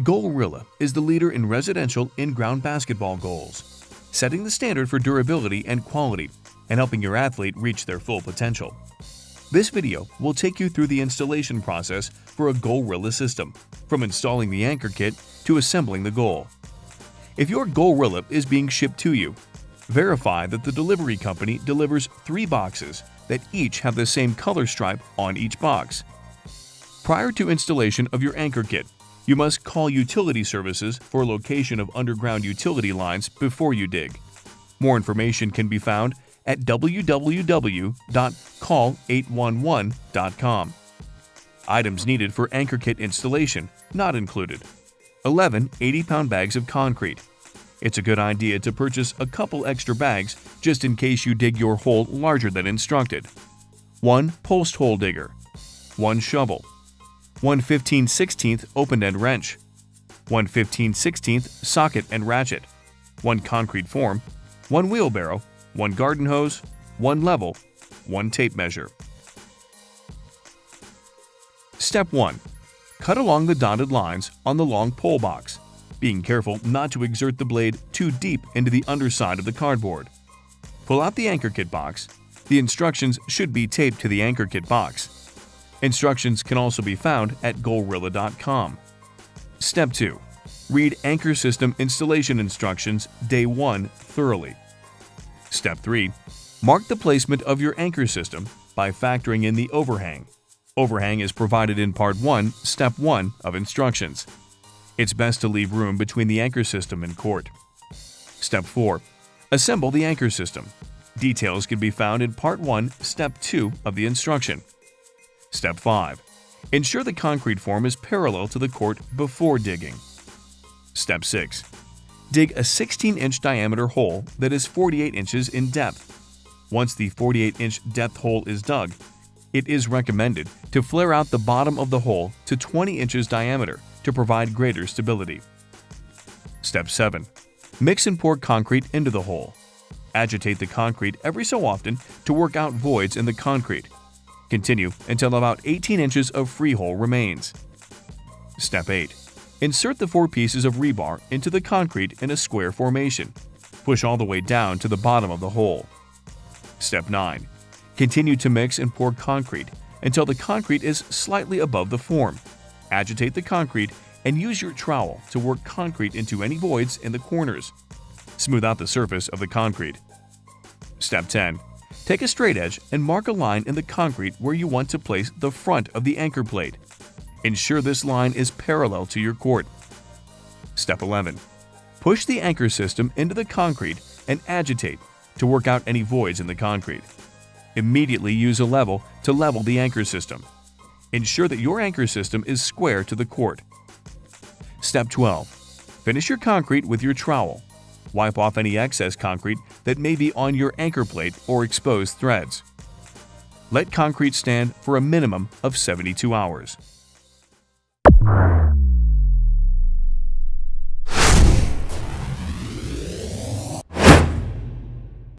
Goalrilla is the leader in residential in-ground basketball goals, setting the standard for durability and quality and helping your athlete reach their full potential. This video will take you through the installation process for a Goalrilla system, from installing the anchor kit to assembling the goal. If your Goalrilla is being shipped to you, verify that the delivery company delivers 3 boxes that each have the same color stripe on each box. Prior to installation of your anchor kit, you must call utility services for location of underground utility lines before you dig. More information can be found at www.call811.com. Items needed for anchor kit installation not included. 11 80-pound bags of concrete. It's a good idea to purchase a couple extra bags just in case you dig your hole larger than instructed. 1 post hole digger. 1 shovel. 1 15/16 open-end wrench, 1 15/16 socket and ratchet, 1 concrete form, 1 wheelbarrow, 1 garden hose, 1 level, 1 tape measure. Step 1. Cut along the dotted lines on the long pole box, being careful not to exert the blade too deep into the underside of the cardboard. Pull out the anchor kit box. The instructions should be taped to the anchor kit box. Instructions can also be found at goalrilla.com. Step 2. Read anchor system installation instructions day 1 thoroughly. Step 3. Mark the placement of your anchor system by factoring in the overhang. Overhang is provided in Part 1, Step 1 of instructions. It's best to leave room between the anchor system and court. Step 4. Assemble the anchor system. Details can be found in Part 1, Step 2 of the instruction. Step 5. Ensure the concrete form is parallel to the court before digging. Step 6. Dig a 16-inch diameter hole that is 48 inches in depth. Once the 48-inch depth hole is dug, it is recommended to flare out the bottom of the hole to 20 inches diameter to provide greater stability. Step 7. Mix and pour concrete into the hole. Agitate the concrete every so often to work out voids in the concrete. Continue until about 18 inches of free hole remains. Step 8. Insert the 4 pieces of rebar into the concrete in a square formation. Push all the way down to the bottom of the hole. Step 9. Continue to mix and pour concrete until the concrete is slightly above the form. Agitate the concrete and use your trowel to work concrete into any voids in the corners. Smooth out the surface of the concrete. Step 10. Take a straight edge and mark a line in the concrete where you want to place the front of the anchor plate. Ensure this line is parallel to your court. Step 11. Push the anchor system into the concrete and agitate to work out any voids in the concrete. Immediately use a level to level the anchor system. Ensure that your anchor system is square to the court. Step 12. Finish your concrete with your trowel. Wipe off any excess concrete that may be on your anchor plate or exposed threads. Let concrete stand for a minimum of 72 hours.